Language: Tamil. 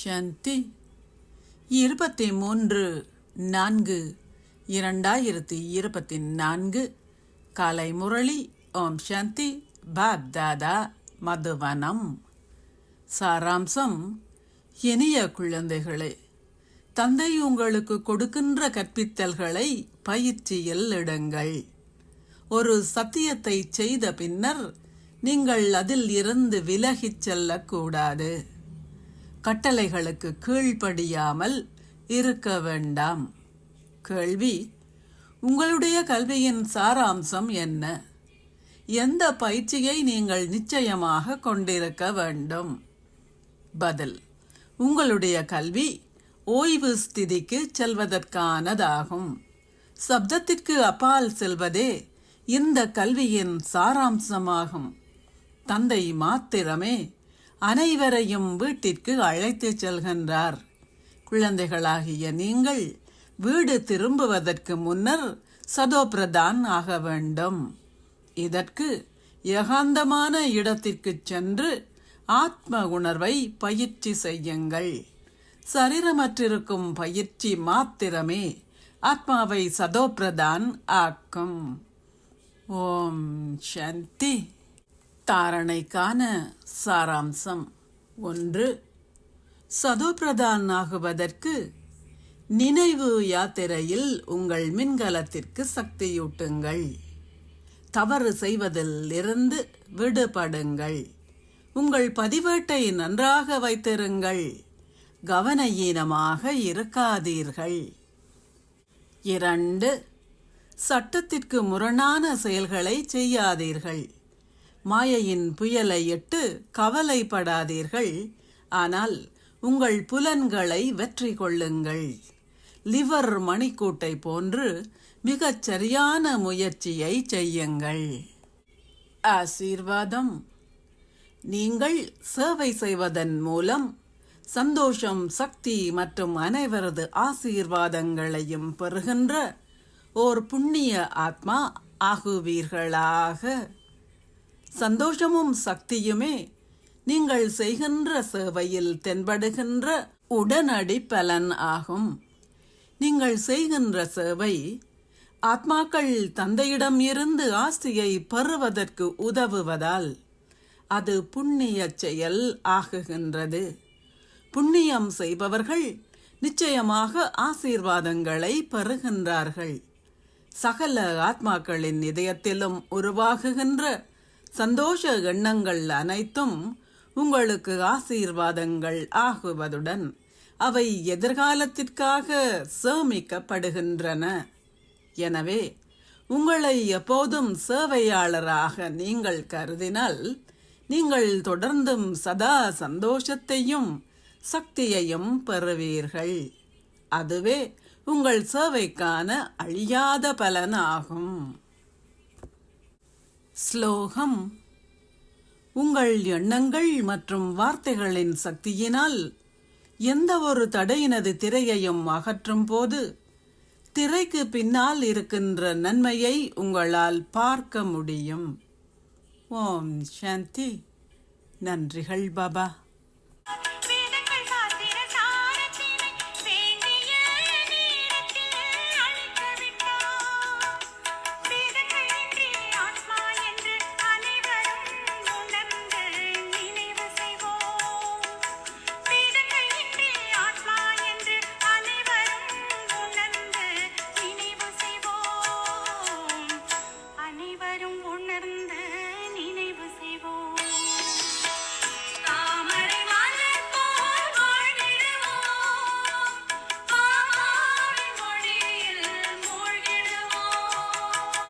சாந்தி 23/4/2024 காலை முரளி. ஓம் சாந்தி. பாப் தாதா, மதுவனம். சாராம்சம்: இனிய குழந்தைகளே, தந்தை உங்களுக்கு கொடுக்கின்ற கற்பித்தல்களை பயிற்சியில் இடுங்கள். ஒரு சத்தியத்தை செய்த பின்னர் நீங்கள் அதில் இருந்து விலகிச் செல்லக்கூடாது. கட்டளைகளுக்கு கீழ்ப்படியாமல் இருக்க வேண்டாம். கேள்வி: உங்களுடைய கல்வியின் சாராம்சம் என்ன? எந்த பயிற்சியை நீங்கள் நிச்சயமாக கொண்டிருக்க வேண்டும்? பதில்: உங்களுடைய கல்வி ஓய்வு ஸ்திதிக்கு செல்வதற்கானதாகும். சப்தத்திற்கு அப்பால் செல்வதே இந்த கல்வியின் சாராம்சமாகும். தந்தை மாத்திரமே அனைவரையும் வீட்டிற்கு அழைத்துச் செல்கின்றார். குழந்தைகளாகிய நீங்கள் வீடு திரும்புவதற்கு முன்னர் சதோபிரதான் ஆக வேண்டும். இதற்கு ஏகாந்தமான இடத்திற்கு சென்று ஆத்ம உணர்வை பயிற்சி செய்யுங்கள். சரீரமற்றிருக்கும் பயிற்சி மாத்திரமே ஆத்மாவை சதோபிரதான் ஆக்கும். ஓம் சாந்தி. தாரணைக்கான சாராம்சம்: 1. சதோபிரதான் ஆகுவதற்கு நினைவு யாத்திரையில் உங்கள் மின்கலத்திற்கு சக்தியூட்டுங்கள். தவறு செய்வதில் இருந்து விடுபடுங்கள். உங்கள் பதிவேட்டை நன்றாக வைத்திருங்கள். கவனயீனமாக இருக்காதீர்கள். 2. சட்டத்திற்கு முரணான செயல்களை செய்யாதீர்கள். மாயையின் புயலை இட்டு கவலைப்படாதீர்கள். ஆனால் உங்கள் புலன்களை வெற்றி கொள்ளுங்கள். லிவர் மணிக்கூட்டை போன்று மிகச் சரியான முயற்சியை செய்யுங்கள். ஆசீர்வாதம்: நீங்கள் சேவை செய்வதன் மூலம் சந்தோஷம், சக்தி மற்றும் அனைவரது ஆசீர்வாதங்களையும் பெறுகின்ற ஓர் புண்ணிய ஆத்மா ஆகுவீர்களாக. சந்தோஷமும் சக்தியுமே நீங்கள் செய்கின்ற சேவையில் தென்படுகின்ற உடனடி பலன் ஆகும். நீங்கள் செய்கின்ற சேவை ஆத்மாக்கள் தந்தையிடம் இருந்து ஆஸ்தியை பெறுவதற்கு உதவுவதால் அது புண்ணிய செயல் ஆகுகின்றது. புண்ணியம் செய்பவர்கள் நிச்சயமாக ஆசீர்வாதங்களை பெறுகின்றார்கள். சகல ஆத்மாக்களின் இதயத்திலும் உருவாகுகின்ற சந்தோஷ எண்ணங்கள் அனைத்தும் உங்களுக்கு ஆசீர்வாதங்கள் ஆகுவதுடன் அவை எதிர்காலத்திற்காக சேமிக்கப்படுகின்றன. எனவே உங்களை எப்போதும் சேவையாளராக நீங்கள் கருதினால் நீங்கள் தொடர்ந்தும் சதா சந்தோஷத்தையும் சக்தியையும் பெறுவீர்கள். அதுவே உங்கள் சேவைக்கான அழியாத பலனாகும். ஸ்லோகம்: உங்கள் எண்ணங்கள் மற்றும் வார்த்தைகளின் சக்தியினால் எந்த ஒரு தடையினது திரையையும் அகற்றும் போது திரைக்கு பின்னால் இருக்கின்ற நன்மையை உங்களால் பார்க்க முடியும். ஓம் சாந்தி. நன்றிகள் பாபா.